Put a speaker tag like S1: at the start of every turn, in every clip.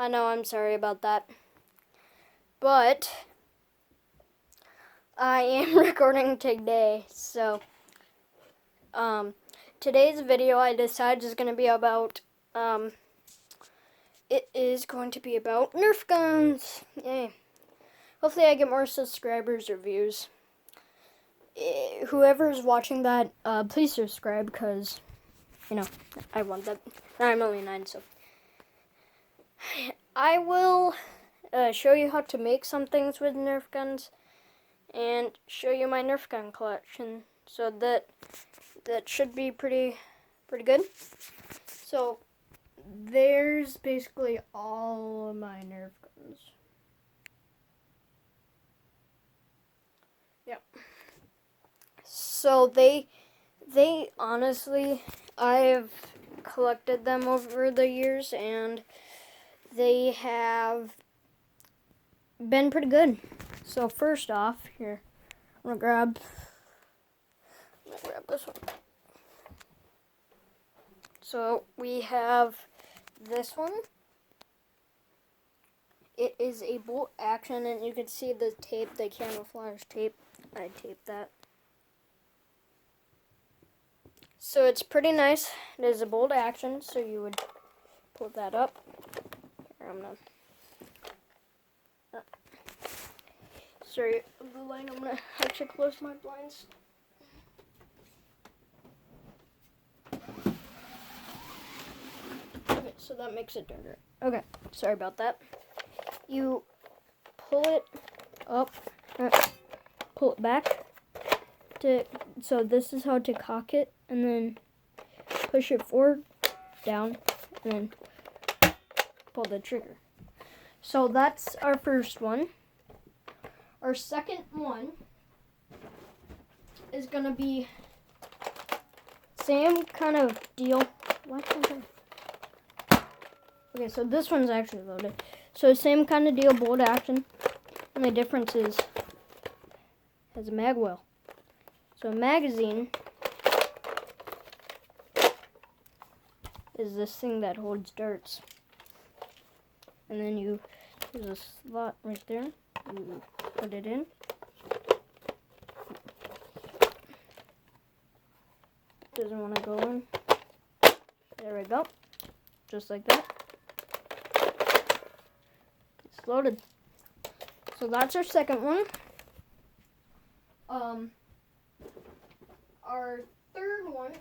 S1: I know, I'm sorry about that. But I am recording today, so today's video I decided is going to be about it is going to be about Nerf guns. Yay. Hopefully I get more subscribers or views. Whoever is watching that, please subscribe, because, you know, I want that. I'm only 9, so. I will show you how to make some things with Nerf guns, and show you my Nerf gun collection. So that should be pretty good. So there's basically all of my Nerf guns. Yep. So they honestly, I've collected them over the years, and they have been pretty good. So first off, here, I'm gonna grab this one. So we have this one. It is a bolt action, and you can see the tape, the camouflage tape. I taped that. So it's pretty nice. It is a bolt action, so you would pull that up. Here, I'm gonna. Sorry, the light. I'm gonna actually close my blinds. Okay, so that makes it darker. Okay, sorry about that. You pull it up, pull it back. So this is how to cock it, and then push it forward, down, and then pull the trigger. So that's our first one. Our second one is gonna be same kind of deal. Okay, so this one's actually loaded. So same kind of deal, bolt action, and the difference is it has a mag well. So a magazine is this thing that holds darts, and then there's a slot right there. You put it in. Doesn't want to go in. There we go. Just like that. It's loaded. So that's our second one. Our third one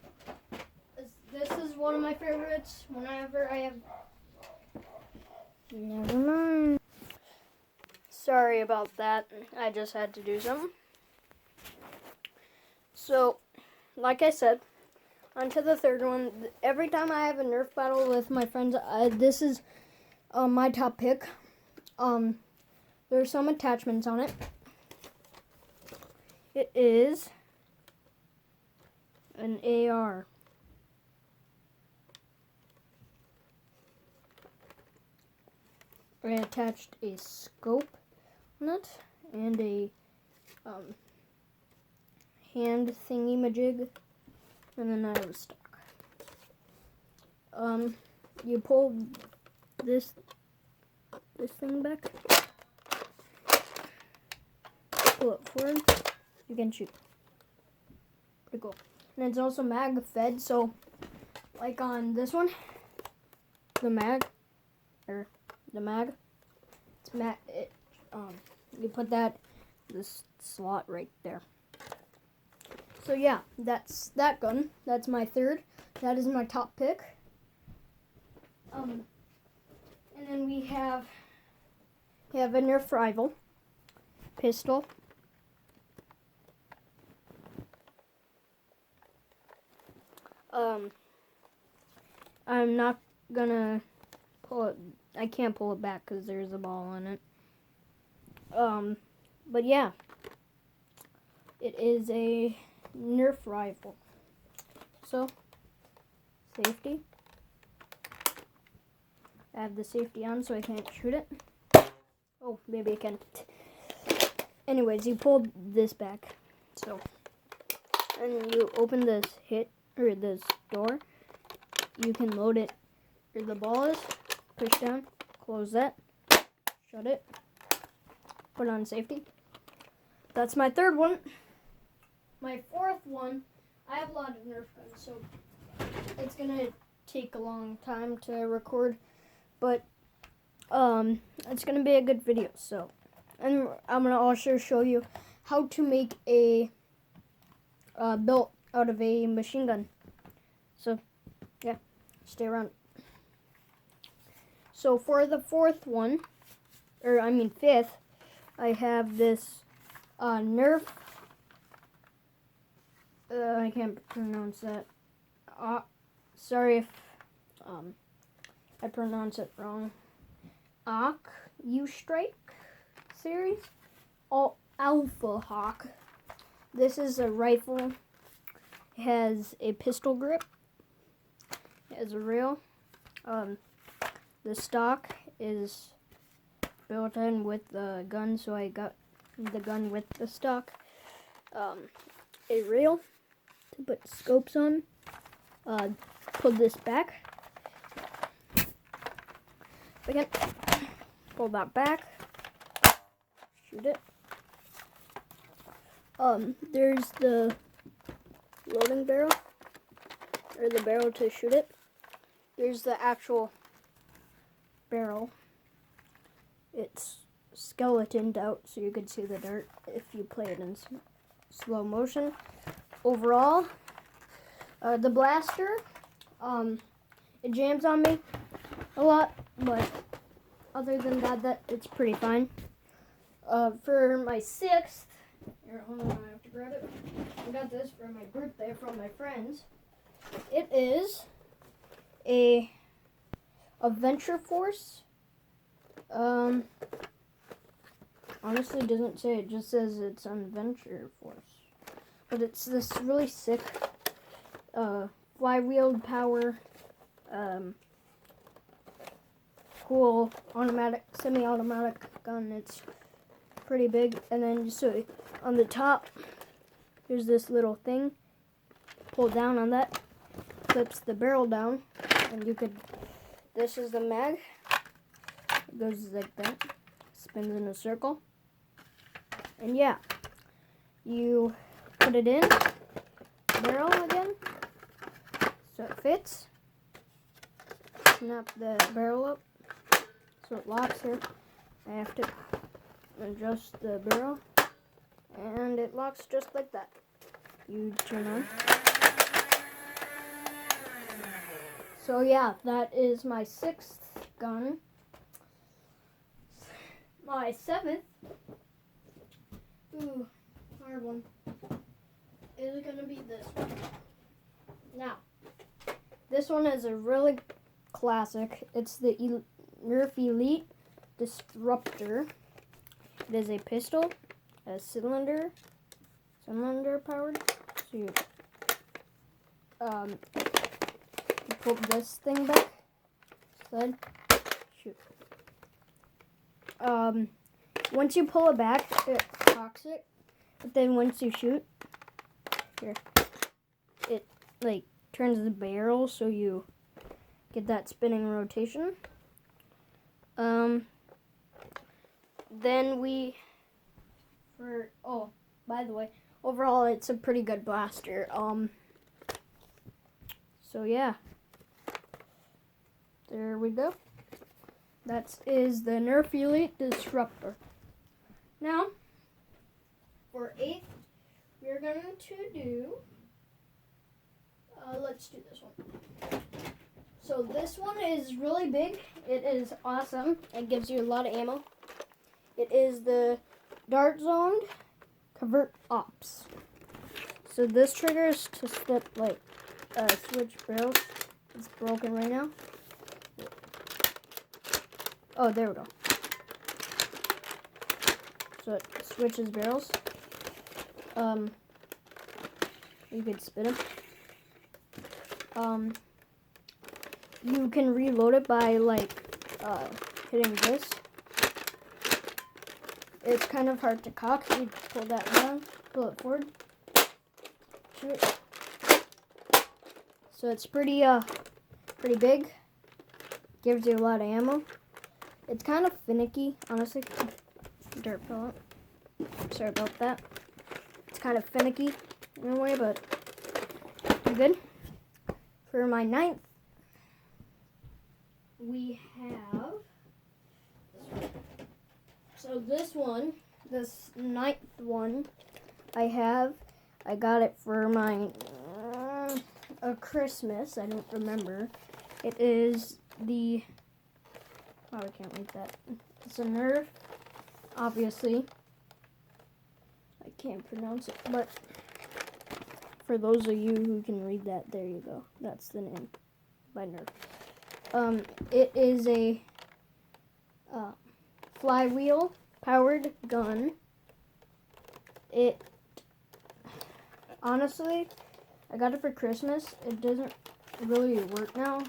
S1: this is one of my favorites. Whenever I have. Never mind. Sorry about that. I just had to do something. So, like I said, on to the third one. Every time I have a Nerf battle with my friends, this is my top pick. There's some attachments on it. It is an AR. I attached a scope on it and a hand thingy-majig, and then I was stuck. You pull this thing back, pull it forward, you can shoot. Pretty cool. And it's also mag fed, so like on this one, the mag, it's you put this slot right there. So yeah, that's that gun. That's my third. That is my top pick. And then we have a Nerf rival pistol. I'm not gonna pull it. I can't pull it back because there's a ball in it. But yeah, it is a Nerf rifle. So, safety. I have the safety on so I can't shoot it. Oh, maybe I can. Anyways, you pull this back. So, and you open this door. You can load it where the ball is. Push down, close that, shut it, put it on safety. That's my third one. My fourth one, I have a lot of Nerf guns, so it's gonna take a long time to record, but it's gonna be a good video. So, and I'm gonna also show you how to make a belt out of a machine gun. So, yeah, stay around. So for the fourth one, fifth, I have this Nerf. I can't pronounce that. Sorry if I pronounce it wrong. U-Strike series. Alpha Hawk. This is a rifle. It has a pistol grip. It has a rail. The stock is built in with the gun, so I got the gun with the stock. A rail to put scopes on. Pull this back. Again, pull that back. Shoot it. There's the loading barrel, or the barrel to shoot it. There's the actual barrel. It's skeletoned out so you could see the dirt if you play it in slow motion. Overall, the blaster, it jams on me a lot, but other than that, it's pretty fine. For my sixth, here, hold on, I have to grab it. I got this for my birthday from my friends. It is a Adventure Force. Honestly, it doesn't say. It just says it's on Adventure Force. But it's this really sick flywheel power, cool automatic, semi-automatic gun. It's pretty big. And then so on the top, there's this little thing. Pull down on that, clips the barrel down, and you could. This is the mag. It goes like that, spins in a circle, and yeah, you put it in barrel again, so it fits. Snap the barrel up, so it locks here. I have to adjust the barrel, and it locks just like that. You turn on. So yeah, that is my sixth gun. My seventh, hard one, is gonna be this one. Now, this one is a really classic. It's the Nerf Elite Disruptor. It is a pistol, a cylinder powered. So you pull this thing back, slide, shoot. Once you pull it back, it cocks it. But then once you shoot, here, it like turns the barrel so you get that spinning rotation. Then by the way, overall it's a pretty good blaster. So yeah, there we go. That is the Nerf Elite Disruptor. Now, for eighth, we're going to do, let's do this one. So this one is really big. It is awesome. It gives you a lot of ammo. It is the Dart Zoned Convert Ops. So this trigger is to slip, switch barrels. It's broken right now. Oh, there we go. So it switches barrels. You could spin them. You can reload it by hitting this. It's kind of hard to cock. You pull that down, pull it forward, shoot. So it's pretty big. Gives you a lot of ammo. It's kind of finicky, honestly. Dirt pellet. Sorry about that. It's kind of finicky in a way, but good. For my 9th, we have this one. So this 9th one, I got it for my Christmas. I don't remember. It is the, oh, I can't read that. It's a Nerf, obviously. I can't pronounce it, but for those of you who can read that, there you go. That's the name by Nerf. It is a flywheel powered gun. It, honestly, I got it for Christmas. It doesn't really work now.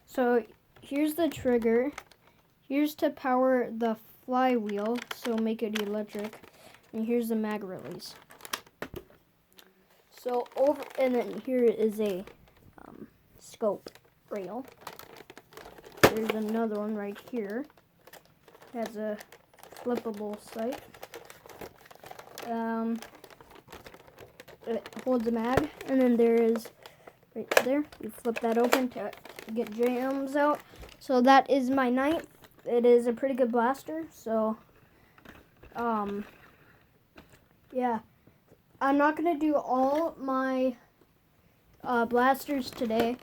S1: So here's the trigger. Here's to power the flywheel, so make it electric. And here's the mag release. So and then here is a scope rail. There's another one right here. It has a flippable sight. It holds a mag, and then there is right there. You flip that open to get jams out. So that is my 9th. It is a pretty good blaster. So, yeah. I'm not gonna do all my blasters today.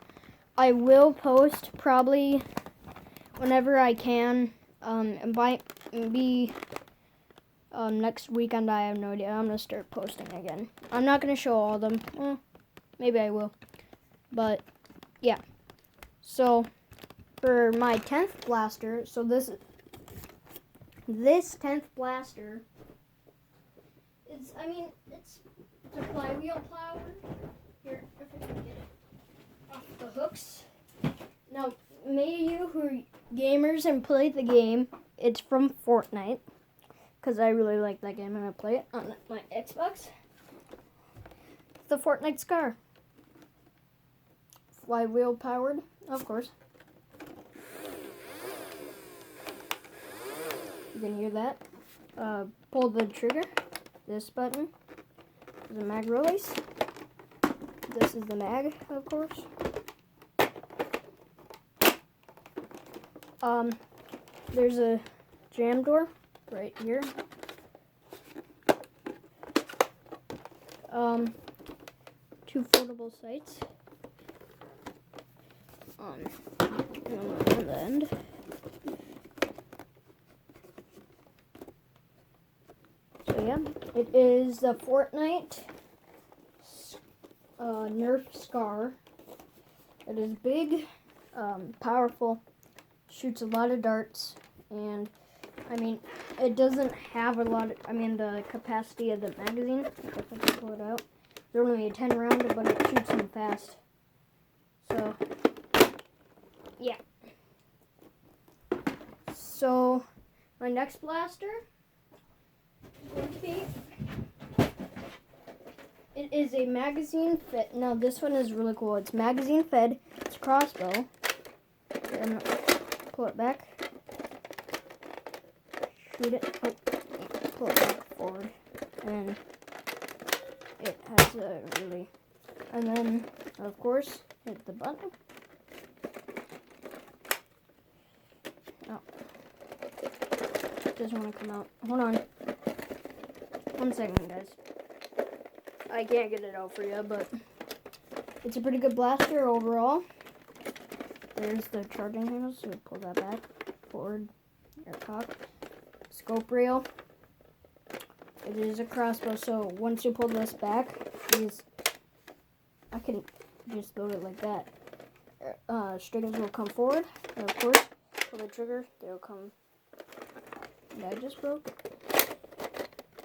S1: I will post probably whenever I can. It might be next weekend. I have no idea. I'm gonna start posting again. I'm not gonna show all of them. Well, maybe I will. But yeah. So for my 10th blaster, so this 10th blaster is, I mean, it's a flywheel power. Here, if I can get it off the hooks. Now, many of you who are gamers and play the game, it's from Fortnite, because I really like that game and I play it on my Xbox. The Fortnite Scar. Flywheel powered, of course. You can hear that. Pull the trigger. This button is a mag release. This is the mag, of course. There's a jam door right here. Two foldable sights on the end. So yeah, it is the Fortnite Nerf Scar. It is big, powerful, shoots a lot of darts, and I mean, it doesn't have a lot of, the capacity of the magazine, if I can pull it out. They're only a 10 round, but it shoots them fast. So, yeah. So, my next blaster is going to be, it is a magazine fed. Now, this one is really cool. It's magazine fed. It's a crossbow. Here, I'm going to pull it back. Shoot it. Oh, pull it back forward. And it has a really, and then of course hit the button. Oh, it doesn't want to come out. Hold on, 1 second, guys. I can't get it out for you, but it's a pretty good blaster overall. There's the charging handle, so we pull that back, forward, air cock, scope rail. It is a crossbow, so once you pull this back, I can just load it like that. Strings will come forward, and of course, pull the trigger, they'll come. And I just broke it.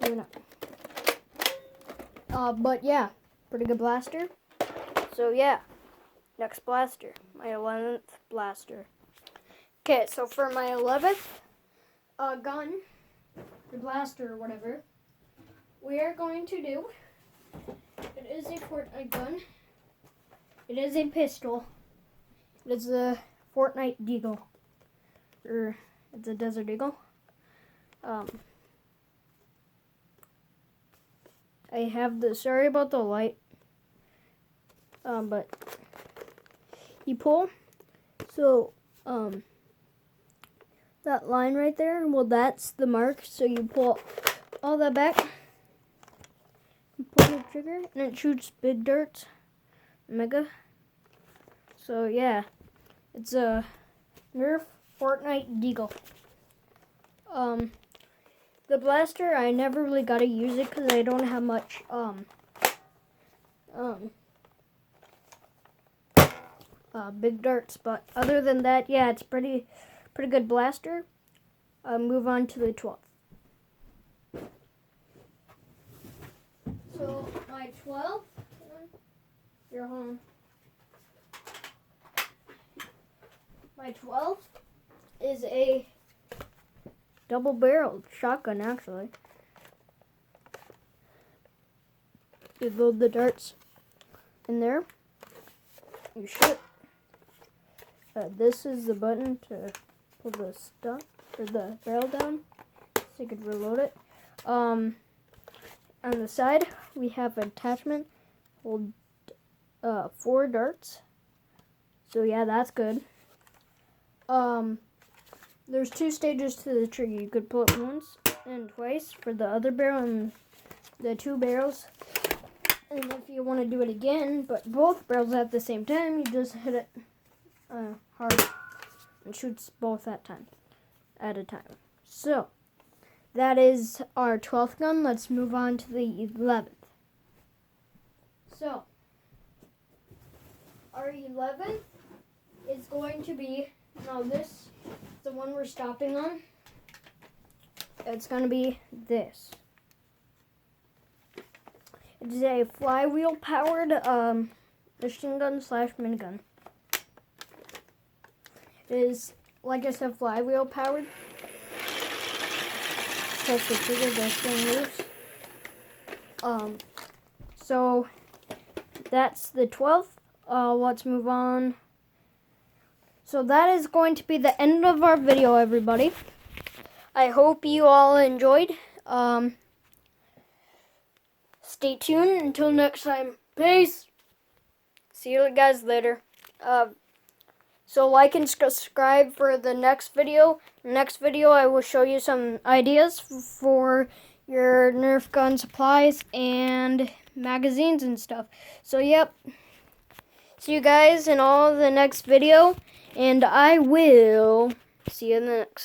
S1: Maybe not. But yeah, pretty good blaster. So yeah, next blaster, my 11th blaster. Okay, so for my 11th gun, the blaster or whatever, we are going to do, it is a Fortnite gun, it is a pistol, it is a Fortnite Deagle, or It's a Desert Eagle. I have the, sorry about the light, but you pull, so, that line right there, well, that's the mark, so you pull all that back, you pull the trigger, and it shoots big darts, mega. So, yeah, it's a Nerf Fortnite Deagle. The blaster, I never really got to use it because I don't have much, big darts, but other than that, yeah, it's pretty good blaster. Move on to the 12th. So, my 12th, you're home. My 12th is a double-barreled shotgun, actually. You load the darts in there. You shoot. This is the button to pull the stuff or the barrel down, so you could reload it. On the side, we have an attachment. Hold 4 darts. So yeah, that's good. There's 2 stages to the trigger. You could pull it once and twice for the other barrel and the 2 barrels. And if you want to do it again, but both barrels at the same time, you just hit it hard and shoots both at a time. So, that is our 12th gun. Let's move on to the 11th. So, our 11th is going to be, now this, the one we're stopping on, it's going to be this. It's a flywheel powered machine gun / minigun. It is, like I said, flywheel powered. Press the trigger, this thing moves. So that's the 12th. Let's move on. So that is going to be the end of our video, everybody. I hope you all enjoyed. Stay tuned until next time. Peace. See you guys later. So like and subscribe for the next video. Next video, I will show you some ideas for your Nerf gun supplies and magazines and stuff. So yep. See you guys in all the next video, and I will see you in the next.